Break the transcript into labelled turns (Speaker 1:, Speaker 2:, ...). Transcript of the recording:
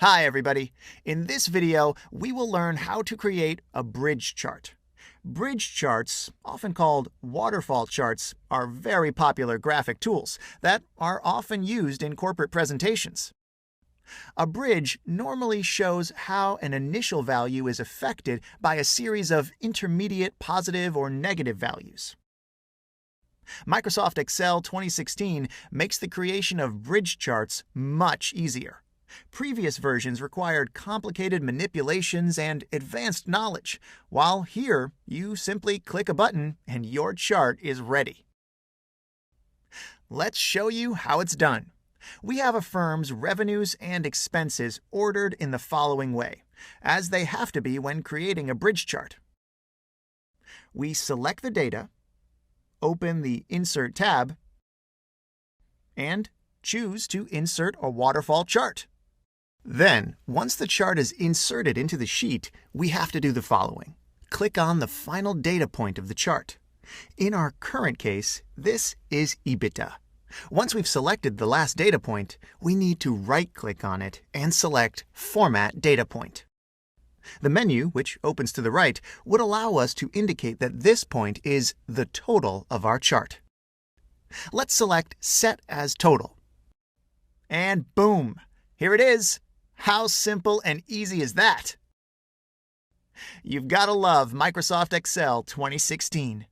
Speaker 1: Hi everybody! In this video, we will learn how to create a bridge chart. Bridge charts, often called waterfall charts, are very popular graphic tools that are often used in corporate presentations. A bridge normally shows how an initial value is affected by a series of intermediate positive or negative values. Microsoft Excel 2016 makes the creation of bridge charts much easier. Previous versions required complicated manipulations and advanced knowledge, while here you simply click a button and your chart is ready. Let's show you how it's done. We have a firm's revenues and expenses ordered in the following way, as they have to be when creating a bridge chart. We select the data, open the Insert tab, and choose to insert a waterfall chart. Then, once the chart is inserted into the sheet, we have to do the following. Click on the final data point of the chart. In our current case, this is EBITDA. Once we've selected the last data point, we need to right-click on it and select Format Data Point. The menu, which opens to the right, would allow us to indicate that this point is the total of our chart. Let's select Set as Total. And boom! Here it is! How simple and easy is that? You've got to love Microsoft Excel 2016.